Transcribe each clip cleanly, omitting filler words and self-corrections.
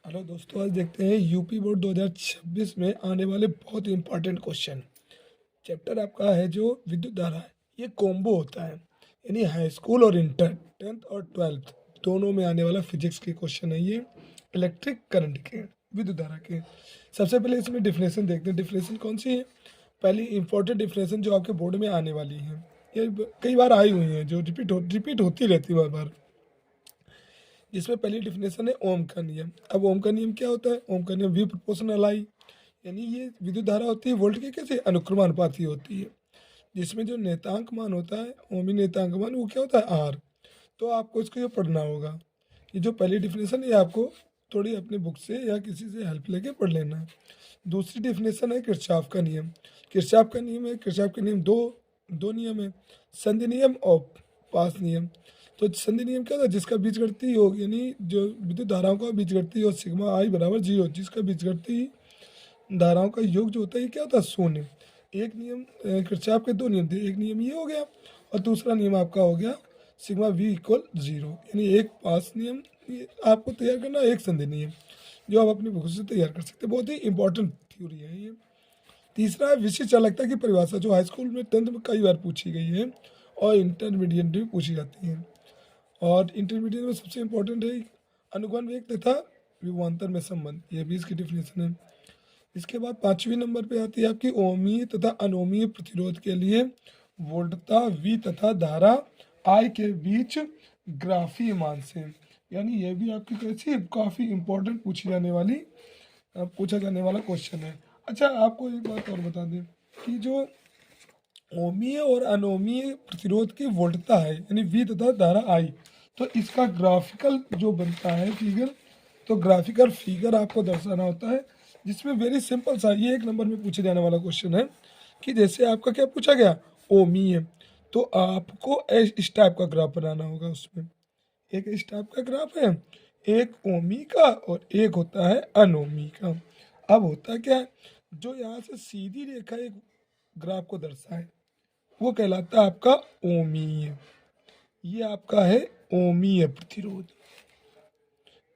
Hello दोस्तों, आज देखते हैं यूपी बोर्ड 2026 में आने वाले बहुत ही इंपॉर्टेंट क्वेश्चन। चैप्टर आपका है जो विद्युत धारा है, ये कॉम्बो होता है, यानी हाई स्कूल और इंटर 10th और 12th दोनों में आने वाला फिजिक्स के क्वेश्चन है ये, इलेक्ट्रिक करंट के, विद्युत धारा के। सबसे पहले इसमें डिफिनेशन देखते हैं। डिफिनेशन कौन सी है? पहली इंपॉर्टेंट डिफिनेशन जो आपके बोर्ड में आने वाली है, ये कई बार आई हुई है, जो रिपीट होती रहती है बार बार। जिसमें पहली डिफिनेशन है ओम का नियम। अब ओम का नियम क्या होता है? ओम का नियम वी प्रोपोर्शनल आई, यानी ये विद्युत धारा होती है वोल्ट के कैसे अनुक्रमानुपाती होती है, जिसमें जो नेतांक मान होता है, ओमी नेतांक मान, वो क्या होता है आर। तो आपको इसको ये पढ़ना होगा। ये जो पहली डिफिनेशन है, ये आपको थोड़ी अपने बुक से या किसी से हेल्प लेके पढ़ लेना है। दूसरी डिफिनेशन है किरचॉफ का नियम। किरचॉफ का नियम है, किरचॉफ के नियम दो दो नियम है, संधि नियम और पास नियम। तो संधि नियम क्या होता है? जिसका बीजगणितीय योग, यानी जो विद्युत धाराओं का बीजगणितीय योग सिग्मा आई बराबर 0, जिसका बीजगणितीय धाराओं का योग जो होता है ये क्या होता है? शून्य। एक नियम किरचॉफ के दो नियम थे, एक नियम ये हो गया और दूसरा नियम आपका हो गया सिग्मा वी इक्वल 0, यानी एक पास नियम ये आपको तैयार करना, एक संधि नियम जो आप अपनी बुक से तैयार कर सकते हैं। बहुत ही इंपॉर्टेंट थ्योरी है ये। तीसरा है विशिष्ट चालकता की परिभाषा, जो हाई स्कूल में 10th में कई बार पूछी गई है और इंटरमीडिएट में भी पूछी जाती है। और इंटरमीडिएट में सबसे इम्पोर्टेंट है अनुगमन वेग तथा विभवांतर में संबंध, ये भी इसकी डिफिनेशन है। इसके बाद 5वें नंबर पे आती है आपकी ओमीय तथा अनोमीय प्रतिरोध के लिए वोल्टता वी तथा धारा आई के बीच ग्राफीय मान से, यानी ये भी आपकी कैसी काफ़ी इंपॉर्टेंट पूछा जाने वाला क्वेश्चन है। अच्छा, आपको एक बात और बता दें कि जो ओमीय और अनोमीय प्रतिरोध की वोल्टता है, यानी वी तथा धारा आई, तो इसका ग्राफिकल जो बनता है फिगर, तो ग्राफिकल फिगर आपको दर्शाना होता है, जिसमें वेरी सिंपल सा ये 1 नंबर में पूछे जाने वाला क्वेश्चन है कि जैसे आपका क्या पूछा गया, ओमीय, तो आपको इस टाइप का ग्राफ बनाना होगा। उसमें एक इस टाइप का ग्राफ है, एक ओमी का और एक होता है अनोमी का। अब होता क्या है, जो यहाँ से सीधी रेखा एक ग्राफ को दर्शाए वो कहलाता है आपका ओमीय। ये आपका है ओमीय प्रतिरोध,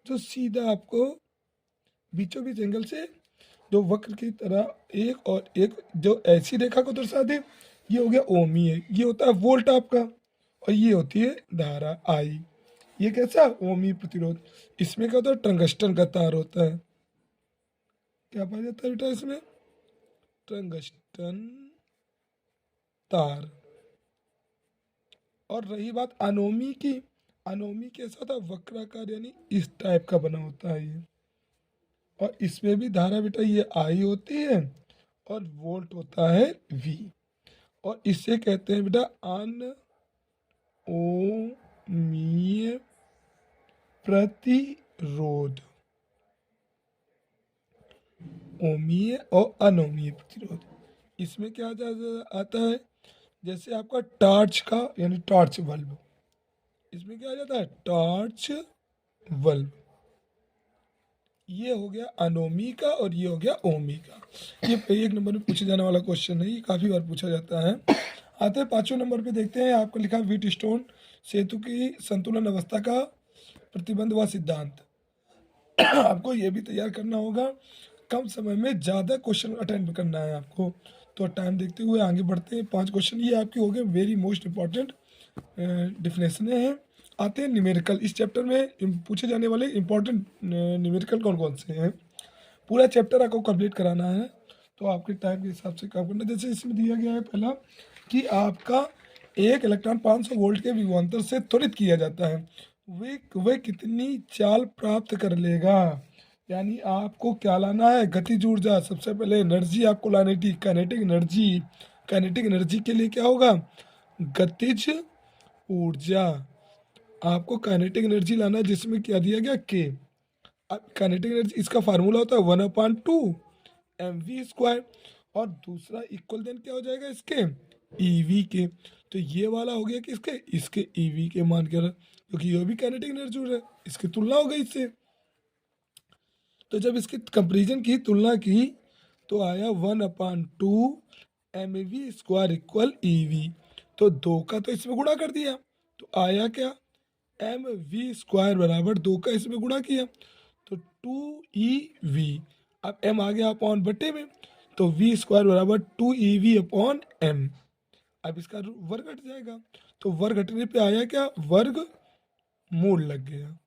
जो सीधा आपको बीचों बीच एंगल से जो वक्र की तरह एक और एक जो ऐसी रेखा को दर्शा दे, ये हो गया ओमीय। ये होता है वोल्ट आपका, और ये होती है धारा आई। ये कैसा? ओमीय प्रतिरोध। इसमें क्या होता है? टंगस्टन का तार होता है। क्या पाया जाता है बेटा इसमें? टंगस्टन तार। और रही बात अनोमी की, अनोमी कैसा होता है? वक्राकार, यानी इस टाइप का बना होता है ये। और इसमें भी धारा बेटा ये आई होती है और वोल्ट होता है वी, और इसे कहते हैं बेटा अनओमीय प्रतिरोध। ओमीय और अनोमीय प्रतिरोध, इसमें क्या आता है? जैसे आपका टॉर्च का, यानी टॉर्च बल्ब, इसमें क्या आ जाता है? Torch bulb. ये हो गया अनोमी का और ये हो गया ओमी का। ये 1 नंबर में पूछे जाने वाला क्वेश्चन है, ये काफ़ी बार पूछा जाता है। आते हैं 5वें नंबर पे, देखते हैं आपको लिखा व्हीट स्टोन सेतु की संतुलन अवस्था का प्रतिबंध व सिद्धांत। आपको ये भी तैयार करना होगा, कम समय में ज़्यादा क्वेश्चन अटेंड करना है आपको। तो टाइम देखते हुए आगे बढ़ते हैं। 5 क्वेश्चन ये आपके हो गए वेरी मोस्ट इंपॉर्टेंट डिफिनेशन हैं। आते हैं न्यूमेरिकल। इस चैप्टर में पूछे जाने वाले इंपॉर्टेंट न्यूमेरिकल कौन कौन से हैं, पूरा चैप्टर आपको कंप्लीट कराना है, तो आपके टाइम के हिसाब से काम करना। जैसे इसमें दिया गया है पहला कि आपका एक इलेक्ट्रॉन 500 वोल्ट के विभवांतर से त्वरित किया जाता है, वे कितनी चाल प्राप्त कर लेगा। यानी आपको क्या लाना है? गतिज ऊर्जा। सबसे पहले एनर्जी आपको लानी थी, काइनेटिक एनर्जी। काइनेटिक एनर्जी के लिए क्या होगा? गतिज ऊर्जा। आपको काइनेटिक एनर्जी लाना है, जिसमें क्या दिया गया? के। अब काइनेटिक एनर्जी इसका फार्मूला होता है 1/2 mv², और दूसरा इक्वल देन क्या हो जाएगा इसके? ईवी के। तो ये वाला हो गया कि इसके ईवी के मान के, क्योंकि ये भी काइनेटिक एनर्जी है, इसकी तुलना हो गई इससे। तो जब इसकी कंपेरिजन की, तुलना की, तो आया 1/2 mv² इक्वल ईवी। तो 2 का तो इसमें गुणा कर दिया, तो आया क्या? mv² बराबर 2 का इसमें गुणा किया, तो तो 2EV, अब m आ गया अपॉन बटे में, तो v स्क्वायर बराबर 2EV अपॉन m। अब इसका वर्ग घट जाएगा, तो वर्ग घटने पे आया क्या, वर्ग मूल लग गया।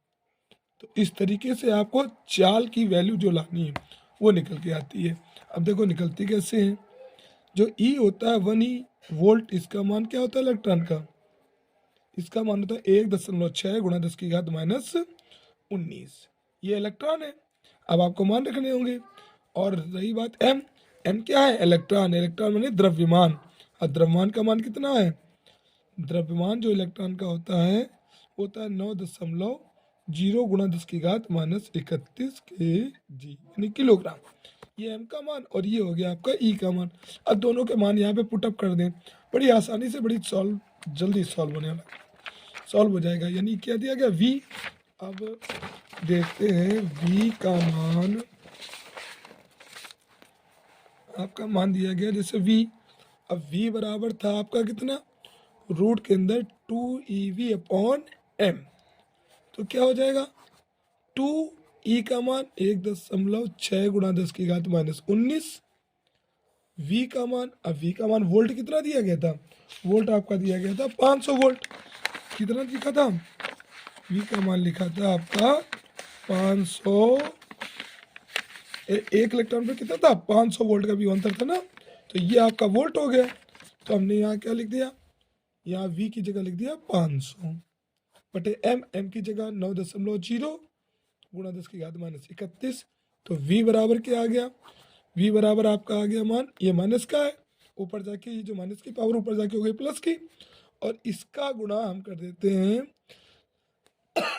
तो इस तरीके से आपको चाल की वैल्यू जो लानी है वो निकल के आती है। अब देखो निकलती कैसे है, जो E होता है 1 वोल्ट, इसका मान क्या होता है इलेक्ट्रॉन का, इसका मान होता है 1.6 गुणा 10⁻19। ये इलेक्ट्रॉन है। अब आपको मान रखने होंगे। और रही बात m, m क्या है, इलेक्ट्रॉन। इलेक्ट्रॉन माने द्रव्यमान, और द्रव्यमान का मान कितना है, द्रव्यमान जो इलेक्ट्रॉन का होता है 9.0 गुणा 10⁻31 kg यानी किलोग्राम। ये m का मान और ये हो गया आपका E का मान। अब दोनों के मान यहाँ पे पुटअप कर दें, बड़ी आसानी से, बड़ी जल्दी सॉल्व होने वाला, सॉल्व हो जाएगा। यानी क्या दिया गया, v। अब देखते हैं v का मान, आपका मान दिया गया जैसे v। अब v बराबर था आपका कितना, रूट के अंदर 2EV अपॉन m। तो क्या हो जाएगा, 2E का मान 1.6 गुणा 10⁻19। V का मान, अब V का मान वोल्ट कितना दिया गया था, वोल्ट आपका दिया गया था 500 वोल्ट। कितना लिखा था, V का मान लिखा था आपका 500, एक इलेक्ट्रॉन पे कितना था, 500 वोल्ट का भी अंतर था ना, तो ये आपका वोल्ट हो गया। तो हमने यहाँ क्या लिख दिया, यहाँ V की जगह लिख दिया 500 बटे m की जगह 9.0 गुणा 10⁻31। तो v बराबर क्या आ गया, v बराबर आपका आ गया मान, ये माइनस का है, ऊपर जाके ये जो माइनस की पावर ऊपर जाके हो गई प्लस की, और इसका गुणा हम कर देते हैं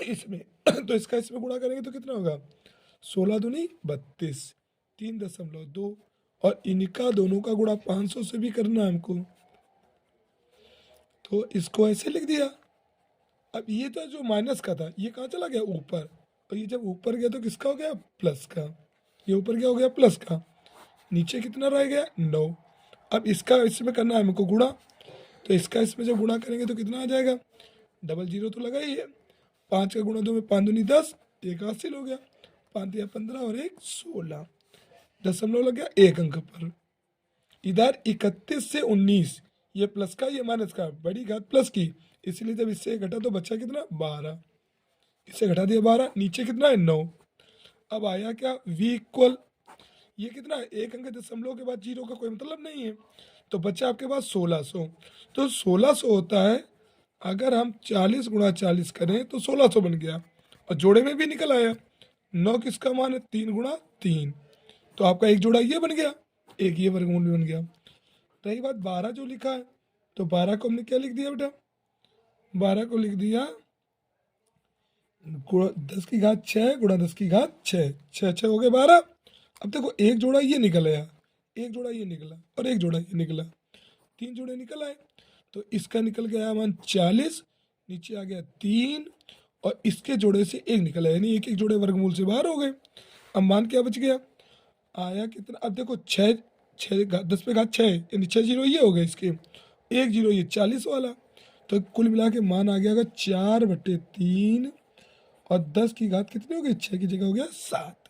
इसमें तो इसका इसमें गुणा करेंगे तो कितना होगा, 16 दूनी 32, 3.2, और इनका दोनों का गुणा 500 से भी करना है हमको, तो इसको ऐसे लिख दिया। अब ये तो जो माइनस का था ये कहाँ चला गया, ऊपर, और ये जब ऊपर गया तो किसका हो गया, प्लस का। ये ऊपर गया हो गया प्लस का, नीचे कितना रह गया 9। अब इसका इसमें करना है हमको गुणा, तो इसका इसमें जब गुणा करेंगे तो कितना आ जाएगा, डबल जीरो तो लगा ही है, 5 का गुणा 2 में 5 दूनी 10, एक हासिल हो गया, 5 दिया 15 और 1 16, दशमलव लग गया एक अंक पर। इधर 31 से 19, ये प्लस का ये माइनस का, बड़ी घात प्लस की, इसलिए जब इससे घटा तो बचा कितना 12, इससे घटा दिया 12, नीचे कितना है 9। अब आया क्या, v इक्वल, ये कितना है, एक अंक दशमलव के बाद जीरो का कोई मतलब नहीं है, तो बचा आपके पास 1600। तो 1600 होता है, अगर हम 40 गुणा 40 करें तो 1600 बन गया, और जोड़े में भी निकल आया। 9 किसका मान है, 3 गुणा 3, तो आपका एक जोड़ा ये बन गया, एक ये वर्गमूल भी बन गया। रही बात 12 जो लिखा है, तो 12 को हमने क्या लिख दिया बेटा, 12 को लिख दिया 10⁻6 गुणा 10⁻6, 6 हो गए 12। अब देखो एक जोड़ा ये निकल आया, एक जोड़ा ये निकला, और एक जोड़ा ये निकला, 3 जोड़े निकल आए। तो इसका निकल गया मान 40, नीचे आ गया 3, और इसके जोड़े से एक निकला, यानी एक एक जोड़े वर्गमूल से बाहर हो गए। अब मान क्या बच गया, आया कितना, अब देखो 6, 10⁻6 यानी 6 जीरो ये हो गए इसके, एक जीरो ये 40 वाला, तो कुल मिला के मान आ गया 4/3, और 10 की घात कितनी हो गई, 6 की जगह हो गया 7,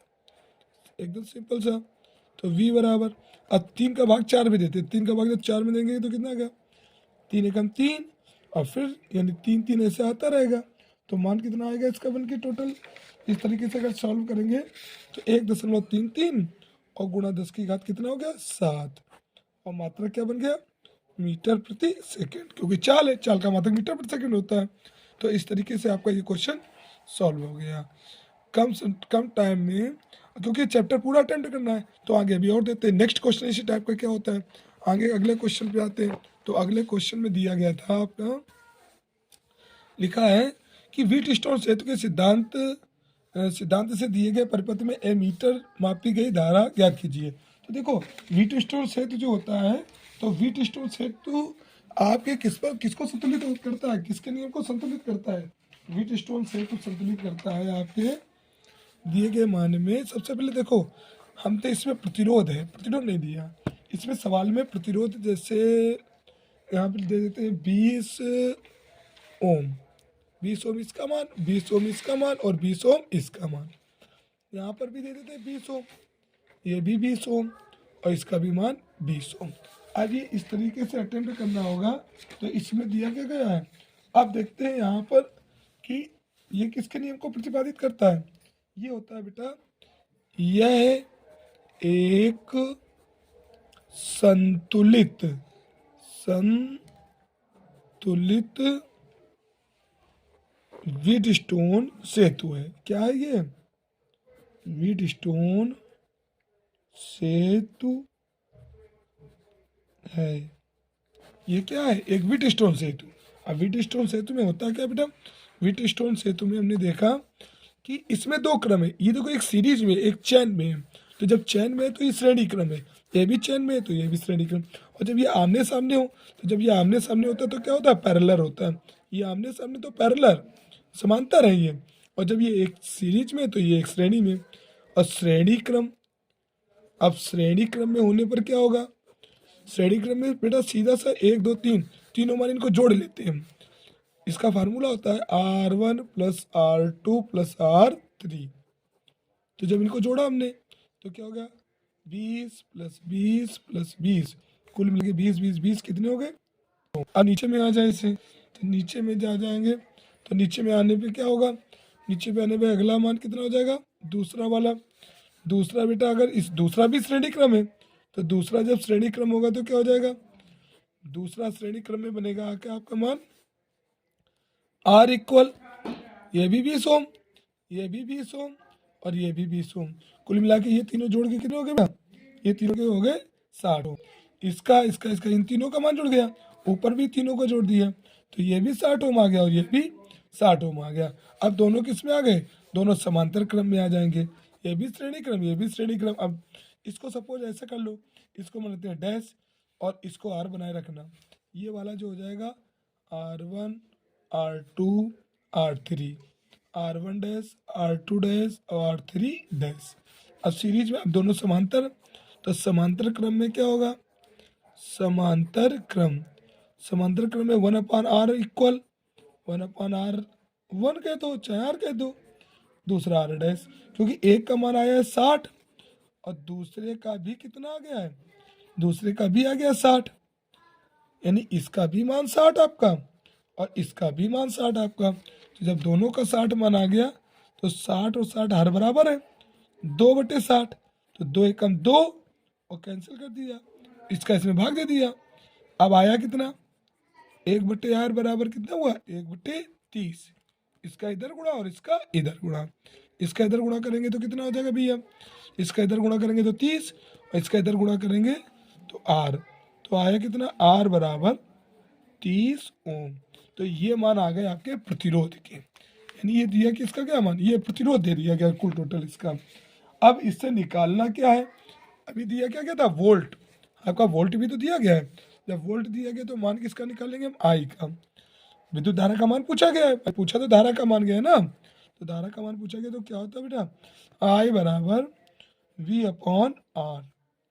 एकदम सिंपल सा। तो v बराबर, अब 3 का भाग 4 में देते, 3 का भाग जब 4 में देंगे तो कितना आ गया, 3 एकम 3, और फिर यानी 3 3 ऐसे आता रहेगा, तो मान कितना आएगा इसका बन के टोटल। इस तरीके से अगर सॉल्व करेंगे तो 1.33 और गुणा 10 की घात कितना हो गया 7, और मात्रक क्या बन गया, मीटर प्रति सेकेंड, क्योंकि चाल है, चाल का मात्रक मीटर प्रति सेकेंड होता है। तो इस तरीके से आपका ये क्वेश्चन सॉल्व हो गया कम टाइम में, क्योंकि चैप्टर पूरा अटेम्प्ट करना है। तो आगे अभी और देते हैं, नेक्स्ट क्वेश्चन इसी टाइप का क्या होता है, आगे अगले क्वेश्चन पे आते हैं। तो अगले क्वेश्चन में दिया गया था आपका, लिखा है कि व्हीट स्टोन सेतु के सिद्धांत से दिए गए परिपथ में एमीटर मापी गई धारा ज्ञात कीजिए। तो देखो व्हीट स्टोन सेतु जो होता है, तो व्हीट स्टोन सेतु आपके किसको संतुलित करता है, किसके नियम को संतुलित करता है, व्हीट स्टोन सेतु संतुलित करता है आपके दिए गए मान में। सबसे पहले देखो, हम तो इसमें प्रतिरोध है, प्रतिरोध नहीं दिया इसमें सवाल में, प्रतिरोध जैसे यहाँ पे दे देते हैं 20 ओम, 20 ओम इसका मान, 20 ओम इसका मान, और 20 ओम इसका मान। यहाँ पर भी दे देते हैं 20 ओम, ये भी 20 ओम और इसका भी मान 20 ओम। अब ये इस तरीके से अटेम्प्ट करना होगा। तो इसमें दिया क्या गया है, अब देखते हैं यहाँ पर कि ये किसके नियम को प्रतिपादित करता है। ये होता है बेटा, यह एक संतुलित व्हीटस्टोन सेतु है। क्या है ये, व्हीटस्टोन सेतु है। ये क्या है, एक व्हीटस्टोन सेतु। अब व्हीटस्टोन सेतु में होता क्या बेटा, व्हीटस्टोन सेतु में हमने देखा कि इसमें दो क्रम है। ये देखो एक सीरीज में, एक चैन में है। तो जब चैन में है तो ये श्रेणी क्रम है, ये भी चैन में है तो ये भी श्रेणी क्रम। और जब ये आमने सामने हो, तो जब ये आमने सामने होता है तो क्या होता है, पैरेलल होता है। ये आमने सामने तो पैरेलल, समांतर है ये। और जब ये एक सीरीज में है तो ये एक श्रेणी में। और श्रेणी क्रम, अब श्रेणी क्रम में होने पर क्या होगा, श्रेणी क्रम में बेटा सीधा सा 1 2 3 तीनों मान इनको जोड़ लेते हैं। इसका फार्मूला होता है R1 + R2 + R3। तो जब इनको जोड़ा हमने तो क्या हो गया, 20 + 20 + 20, कुल मिलके 20 20 20 कितने हो गए। अब नीचे में आ जाए इसे, तो नीचे में जा जाएंगे तो नीचे में आने पे क्या होगा, नीचे पे आने पे अगला मान कितना हो जाएगा, दूसरा वाला। दूसरा बेटा अगर इस दूसरा भी श्रेणी क्रम है, तो दूसरा जब श्रेणी क्रम होगा तो क्या हो जाएगा, दूसरा श्रेणी क्रम में बनेगा क्या आपका मान R इक्वल, ये भी 20 ओम, ये भी 20 ओम और ये भी 20 ओम। कुल मिला के ये तीनों जोड़ के कितने हो गए, ये तीनों के हो गए 60 ओम। इसका इसका इसका इन तीनों का मान जुड़ गया, ऊपर भी तीनों को जोड़ दिया तो ये भी 60 ओम आ गया और ये भी 60 ओम आ गया। अब दोनों किस में आ गए, दोनों समांतर क्रम में आ जाएंगे। ये भी श्रेणी क्रम, ये भी श्रेणी क्रम। अब इसको सपोज ऐसा कर लो, इसको मानते हैं डैश और इसको R बनाए रखना। ये वाला जो हो जाएगा R1 R2 R3, R1 dash R2 dash और R3 डैश। अब सीरीज में अब दोनों समांतर, तो समांतर क्रम में क्या होगा, समांतर क्रम, समांतर क्रम में 1/R इक्वल 1/R 1 कह दो चाहे R कह दो, दूसरा R डैश, क्योंकि एक का मान आया है 60 और दूसरे का भी कितना आ गया है, दूसरे का भी आ गया 60, यानी इसका भी मान 60 आपका और इसका भी मान 60 आपका। तो जब दोनों का 60 मान आ गया तो 60 और 60 हर बराबर है, 2/60, तो 2 एकम 2 और कैंसिल कर दिया, इसका इसमें भाग दे दिया। अब आया कितना, 1/R बराबर कितना हुआ 1/30। इसका इधर गुणा और इसका इधर गुणा, इसका इधर गुणा करेंगे तो कितना हो जाएगा भैया, इसका इधर गुणा करेंगे तो 30 और इसका इधर गुणा करेंगे तो R, तो आया कितना R बराबर 30 ओम। तो ये मान आ गए आपके प्रतिरोध के, यानी ये दिया कि इसका क्या मान, ये प्रतिरोध दे दिया गया कुल टोटल इसका। अब इससे निकालना क्या है, अभी दिया क्या था वोल्ट, आपका वोल्ट भी तो दिया गया है। जब वोल्ट दिया गया तो मान किसका निकालेंगे हम, I का। विद्युत धारा का मान पूछा गया है, पूछा तो धारा का मान गया है ना, तो धारा का मान पूछा गया तो क्या होता है बेटा, I बराबर V/R।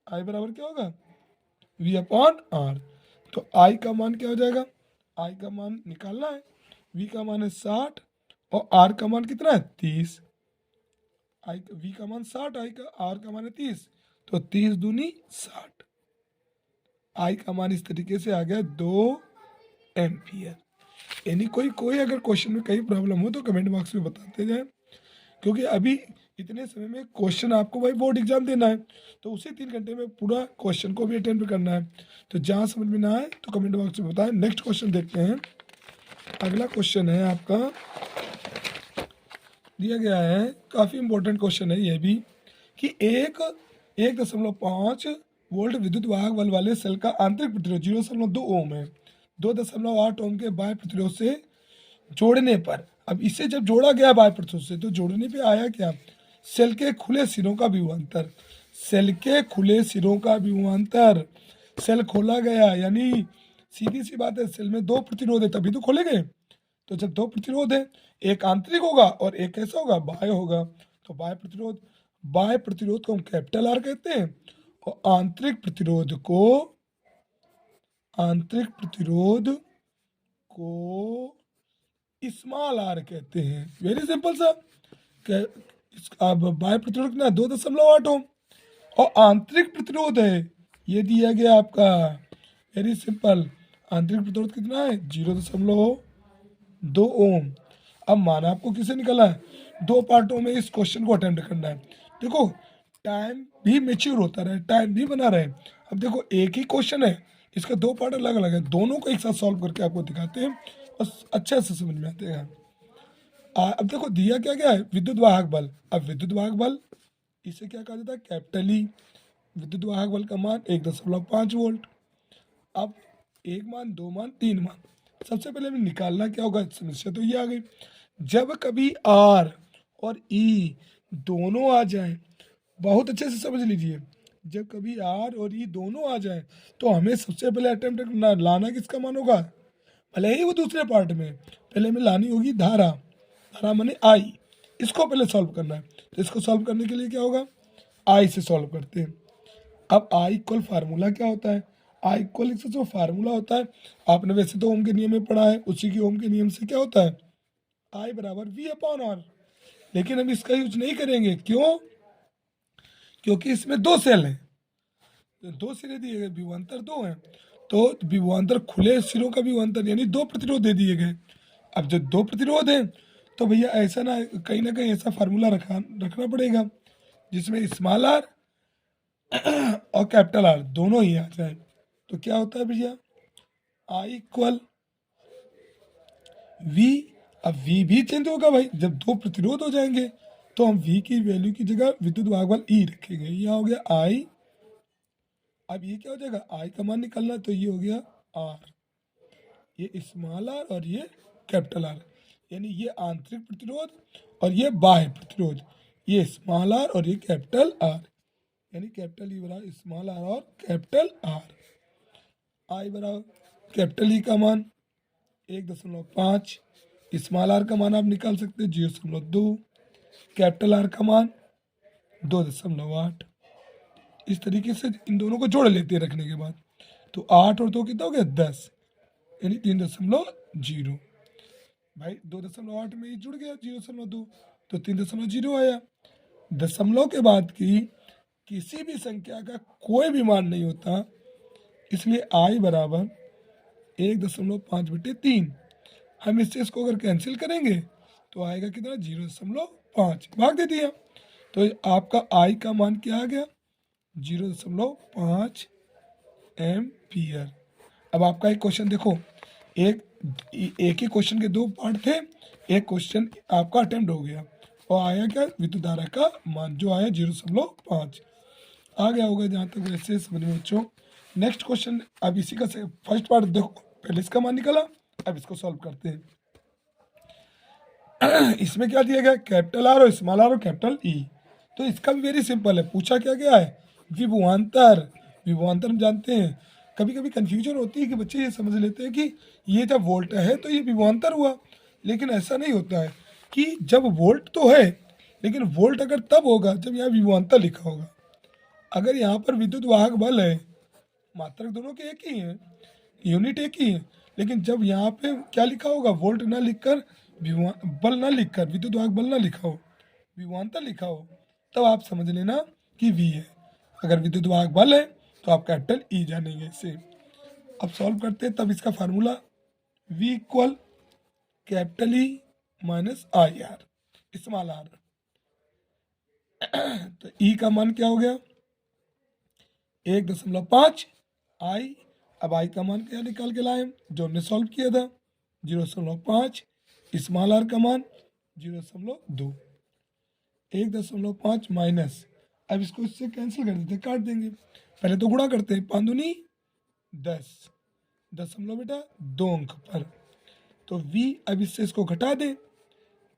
I बराबर क्या होगा, V/R। तो I का मान क्या हो जाएगा, I का मान निकालना है, V का मान है 60 और R का मान कितना है 30। V का मान 60, R का मान है 30, तो 30 दूनी 60। I का मान इस तरीके से आ गया 2 एम्पियर। यानी कोई अगर क्वेश्चन में कहीं प्रॉब्लम हो तो कमेंट बॉक्स में बताते जाए, क्योंकि अभी इतने समय में क्वेश्चन आपको भाई बोर्ड एग्जाम देना है, तो उसी 3 घंटे में पूरा क्वेश्चन को भी अटेम्प्ट करना है। तो जहाँ समझ में ना आए तो कमेंट बॉक्स में बताएं। नेक्स्ट क्वेश्चन देखते हैं। अगला क्वेश्चन है आपका, दिया गया है, काफ़ी इंपॉर्टेंट क्वेश्चन है ये भी, कि 1.5 वोल्ट विद्युत वाहक बल वाले सेल का आंतरिक प्रतिरोध 0.2 ओम है, 2.8 ओम के बाह्य प्रतिरोध से जोड़ने पर, अब इसे जब जोड़ा गया बाह्य प्रतिरोध से तो जोड़ने पे आया क्या, सेल के खुले सिरों का विभवांतर, सेल के खुले सिरों का विभवांतर, सेल खोला गया यानी सीधी सी बात है, सेल में 2 प्रतिरोध है तभी तो खोले गए। तो जब 2 प्रतिरोध है, एक आंतरिक होगा और एक कैसा होगा, बाह्य होगा। तो बाह्य प्रतिरोध को हम कैपिटल R कहते हैं और आंतरिक प्रतिरोध को स्मॉल r कहते हैं। वेरी सिंपल सा, अब बाह्य प्रतिरोध कितना 2.8 ओम और आंतरिक प्रतिरोध है ये दिया गया आपका, वेरी सिंपल, आंतरिक प्रतिरोध कितना है 0.2 ओम। अब माना आपको किसे निकाला है, दो पार्टों में इस क्वेश्चन को अटेम्प्ट करना है। देखो टाइम भी मेच्योर होता रहे, टाइम भी बना रहे। अब देखो एक ही क्वेश्चन है, इसका दो पार्ट अलग अलग है, दोनों को एक साथ सॉल्व करके आपको दिखाते हैं और अच्छे से समझ में आते हैं। अब देखो दिया क्या क्या है, विद्युत वाहक बल। अब विद्युत वाहक बल इसे क्या कहा जाता है, कैपिटल ई। विद्युत वाहक बल का मान 1.5 वोल्ट। अब एक मान, दो मान, तीन मान, सबसे पहले हमें निकालना क्या होगा, समस्या तो ये आ गई। जब कभी आर और ई दोनों आ जाएं, बहुत अच्छे से समझ लीजिए, जब कभी आर और ई दोनों आ जाएं तो हमें सबसे पहले अटेम्प्ट करना, लाना किसका मान होगा, भले ही वो दूसरे पार्ट में, पहले हमें लानी होगी धारा, धारा माने आई, इसको पहले सॉल्व करना है। तो इसको सॉल्व करने के लिए क्या होगा, आई से सॉल्व करते हैं। अब आई इक्वल फार्मूला क्या होता है, आई इक्वल जो फार्मूला होता है, आपने वैसे तो ओम के नियम में पढ़ा है, उसी की ओम के नियम से क्या होता है, आई बराबर वी अपॉन आर। लेकिन हम इसका यूज नहीं करेंगे, क्यों, क्योंकि इसमें दो सेल हैं, तो दो सिरे दिए गए, विभवांतर दो हैं, तो विभवांतर खुले सिरों का विभवांतर यानी दो प्रतिरोध दे दिए गए। अब जब दो प्रतिरोध हैं तो भैया ऐसा ना कहीं ऐसा फार्मूला रखना पड़ेगा जिसमें स्मॉल आर और कैपिटल आर दोनों ही आ जाए। तो क्या होता है भैया, आई इक्वल वी। अब वी भी चेंज होगा भाई, जब दो प्रतिरोध हो जाएंगे तो हम वी की वैल्यू की जगह विद्युत वाहक बल ई रखेंगे, यह हो गया आई। अब ये क्या हो जाएगा, आई का मान निकालना, तो ये हो गया आर, ये स्मॉल आर और ये कैपिटल आर, यानी ये आंतरिक प्रतिरोध और ये बाह्य प्रतिरोध, ये स्मॉल आर और ये कैपिटल आर, यानी कैपिटल ई बराबर स्मॉल आर और कैपिटल आर। आई बराबर कैपिटल ई का मान 1.5, स्मॉल आर का मान आप निकाल सकते हैं 0.2, कैपिटल आर का मान 2.8। इस तरीके से इन दोनों को जोड़ लेते हैं रखने के बाद, तो 8 और 2 कितना हो गया 10, यानी 3.0। भाई 2.8 में ही जुड़ गया 0.2, तो 3.0 आया। दशमलव के बाद की किसी भी संख्या का कोई भी मान नहीं होता, इसलिए आई बराबर 1.5/3। हम इससे इसको अगर कैंसिल करेंगे तो आएगा कितना 0.5, भाग दे दिया, तो आपका आई का मान क्या आ गया 0.5 एम्पियर। अब आपका एक क्वेश्चन देखो, एक ही क्वेश्चन के दो पार्ट थे, एक क्वेश्चन आपका अटेम्प्ट हो गया और आया क्या, विद्युत धारा का मान जो आया 0.5 आ गया होगा, जहाँ तक वैसे समझ में बच्चों। नेक्स्ट क्वेश्चन, अब इसी का फर्स्ट पार्ट देखो, पहले इसका मान निकाला, अब इसको सॉल्व करते हैं। इसमें क्या दिया गया, कैपिटल आर और स्मॉल आर और कैपिटल ई। तो इसका भी वेरी सिंपल है, पूछा क्या गया है, विभवांतर। विभवांतर हम जानते हैं, कभी कभी कंफ्यूजन होती है कि बच्चे ये समझ लेते हैं कि ये जब वोल्ट है तो ये विभवांतर हुआ, लेकिन ऐसा नहीं होता है कि जब वोल्ट तो है, लेकिन वोल्ट अगर तब होगा जब यहाँ विभवांतर लिखा होगा। अगर यहाँ पर विद्युत वाहक बल है, मात्रक दोनों के एक ही हैं, यूनिट एक ही है, लेकिन जब यहाँ पे क्या लिखा होगा, वोल्ट ना लिखकर, बल ना लिखकर, विद्युत वाहक बल ना लिखा हो, विभवांतर लिखा हो, तब आप समझ लेना कि वी है। अगर विद्युत वाहक बल है तो आप कैपिटल ई जानेंगे इसे। अब सॉल्व करते हैं, तब इसका formula V equal capital E minus I R small r. तो ई का मान क्या हो गया 1.5 आई। अब आई का मान क्या निकाल के लाए, जो हमने सॉल्व किया था 0.5, स्मॉल आर का मान 0.2, 1.5 माइनस, अब इसको इससे कैंसिल कर देते, काट देंगे, पहले तो गुणा करते हैं, 5 दूनी 10, दशमलव बेटा 2 अंक पर, तो v, अब इससे इसको घटा दें,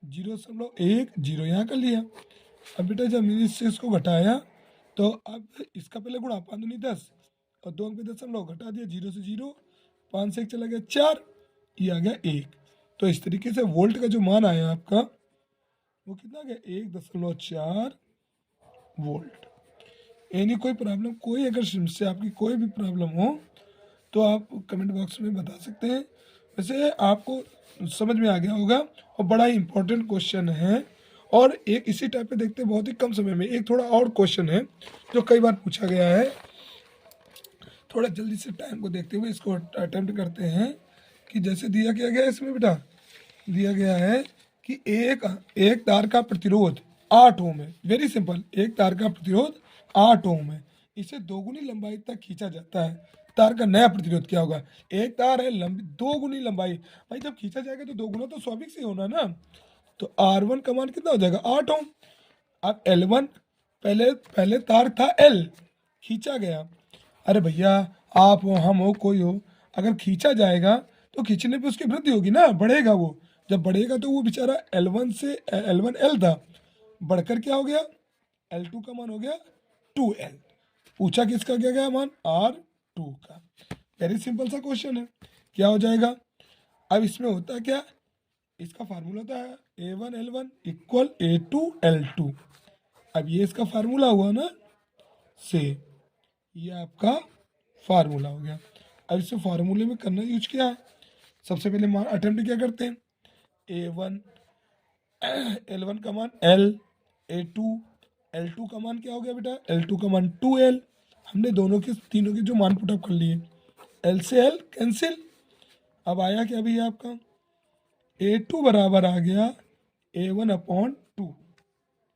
0.1, 0 यहाँ कर लिया। अब बेटा जब मैंने इससे इसको घटाया तो अब इसका पहले गुणा, 5 दूनी 10 और 2 अंक पे दशमलव, घटा दिया, 0 से 0, 5 से 1 चला गया 4, ये आ गया 1। तो इस तरीके से वोल्ट का जो मान आया आपका वो कितना गया 1.4 वोल्ट। यानी कोई प्रॉब्लम, कोई अगर समस्या आपकी कोई भी प्रॉब्लम हो तो आप कमेंट बॉक्स में बता सकते हैं। वैसे आपको समझ में आ गया होगा और बड़ा ही इम्पोर्टेंट क्वेश्चन है और एक इसी टाइप पे देखते हैं बहुत ही कम समय में एक थोड़ा और क्वेश्चन है जो कई बार पूछा गया है। थोड़ा जल्दी से टाइम को देखते हुए इसको अटेम्प्ट करते हैं कि जैसे दिया क्या गया है इसमें बेटा, दिया गया है कि एक तार का प्रतिरोध 8 ओम है। वेरी सिंपल, एक तार का प्रतिरोध 8 ओम है, इसे दोगुनी लंबाई तक खींचा जाता है। तार का नया प्रतिरोध क्या होगा? एक तार है लंबी, दोगुनी लंबाई, भाई जब खींचा जाएगा तो दोगुना तो स्वाभाविक से होना ना। तो R1 का मान कितना हो जाएगा? 8 ओम। अब L1, पहले पहले तार था L, खींचा गया। अरे भैया आप हो, हम हो, कोई हो, अगर खींचा जाएगा तो खींचने पे उसकी वृद्धि होगी ना, बढ़ेगा वो। जब बढ़ेगा तो वो बेचारा L1 से L1 L था, बढ़कर क्या हो गया? L2 का मान हो गया 2L। पूछा किसका क्या गया मान? R2 का। वेरी सिंपल सा क्वेश्चन है, क्या हो जाएगा? अब इसमें होता क्या, इसका फार्मूला होता है A1L1 इक्वल A2L2। अब ये इसका फार्मूला हुआ ना से, ये आपका फार्मूला हो गया। अब इसे फार्मूले में करना यूज क्या है, सबसे पहले मान अटेम्प्ट क्या करते हैं, A1 L1 का मान L, A2 L2 का मान क्या हो गया बेटा? L2 का मान 2L। हमने दोनों के तीनों के जो मान पुटअप कर लिए, L से L कैंसिल। अब आया क्या भैया आपका? A2 बराबर आ गया A1/2।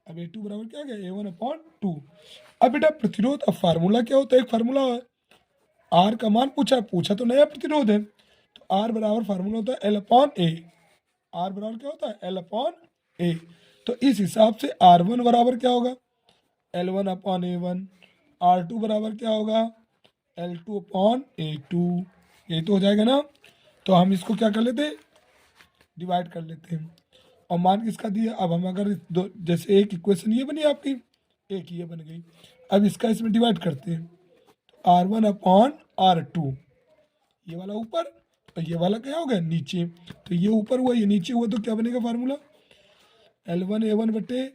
अब A2 बराबर क्या आ गया? A1/2। अब बेटा प्रतिरोध, अब फार्मूला क्या होता है? एक फार्मूला है, R का मान पूछा तो नया प्रतिरोध है, तो R बराबर फार्मूला होता है L/A। R बराबर क्या होता है? L/A। तो इस हिसाब से R1 बराबर क्या होगा? L1/A1। R2 बराबर क्या होगा? L2/A2। यही तो हो जाएगा ना। तो हम इसको क्या कर लेते हैं, डिवाइड कर लेते हैं। और मान किसका दिया? अब हम अगर दो, जैसे एक इक्वेशन ये बनी आपकी, एक ये बन गई, अब इसका इसमें डिवाइड करते हैं, तो R1/R2, ये वाला ऊपर और ये वाला क्या हो गया? नीचे। तो ये ऊपर हुआ, ये नीचे हुआ, तो क्या बनेगा फार्मूला? L1A1 बटे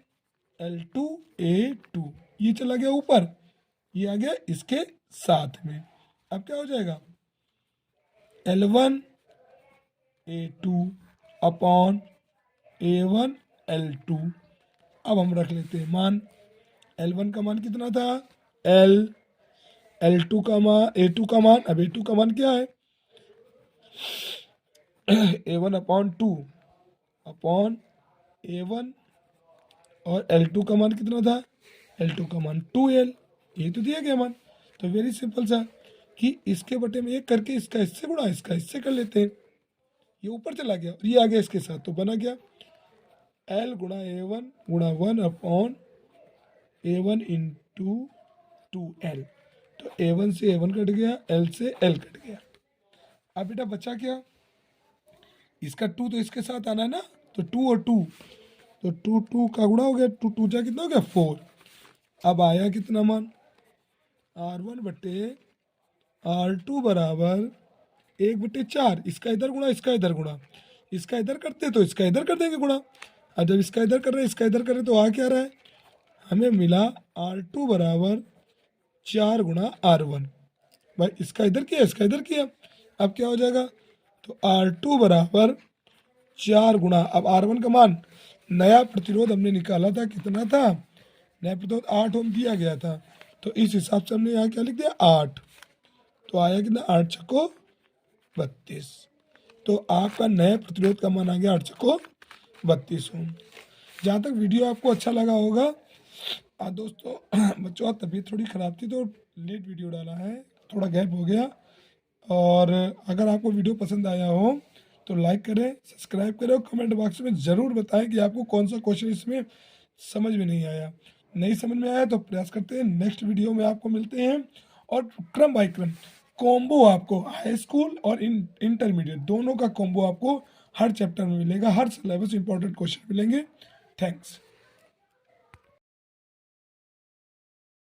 L2A2। ये चला गया ऊपर, ये आ गया इसके साथ में। अब क्या हो जाएगा? L1A2/A1L2। अब हम रख लेते हैं मान। L1 का मान कितना था? L। L2 का मान, A2 का मान, अब A2 का मान क्या है? A1/2 upon A1। और L2 का मान कितना था? L2 का मान 2L। ये तो दिया गया मान। तो वेरी सिंपल सा कि इसके बटे में एक करके इसका इससे गुणा, इसका इससे कर लेते हैं। ये ऊपर चला गया और ये आ गया इसके साथ, तो बना क्या? L गुणा A1 गुणा 1/A1 इंटू 2L। तो A1 से A1 कट गया, L से L कट गया। अब बेटा बचा क्या? इसका 2 तो इसके साथ आना है ना, तो 2 और 2, तो 2 का गुणा हो गया, 2 जा कितना हो गया? 4। अब आया कितना मान? R1 बटे R2 बराबर 1/4। इसका इधर गुणा, इसका इधर गुणा, इसका इधर करते तो इसका इधर कर देंगे गुणा। अब जब इसका इधर कर रहे हैं, इसका इधर कर रहे हैं, तो आ क्या रहा है? हमें मिला R2 बराबर 4 गुणा R1। भाई इसका इधर किया, इसका इधर किया, अब क्या हो जाएगा? तो R2 बराबर 4 गुणा, अब R1 का मान, नया प्रतिरोध हमने निकाला था, कितना था? नया प्रतिरोध 8 ओम दिया गया था, तो इस हिसाब से हमने यहाँ क्या लिख दिया? 8। तो आया कितना? 8 छक्को 32। तो आपका नया प्रतिरोध का मान आ गया 8 छक्को 32 ओम। जहाँ तक वीडियो आपको अच्छा लगा होगा, दोस्तों बच्चों तबीयत थोड़ी ख़राब थी तो लेट वीडियो डाला है, थोड़ा गैप हो गया। और अगर आपको वीडियो पसंद आया हो तो लाइक करें, सब्सक्राइब करें और कमेंट बॉक्स में ज़रूर बताएं कि आपको कौन सा क्वेश्चन इसमें समझ में नहीं आया। नहीं समझ में आया तो प्रयास करते हैं नेक्स्ट वीडियो में आपको मिलते हैं। और क्रम बाय क्रम कॉम्बो आपको हाई स्कूल और इंटरमीडिएट दोनों का कॉम्बो आपको हर चैप्टर में मिलेगा, हर सिलेबस इंपॉर्टेंट क्वेश्चन मिलेंगे। थैंक्स।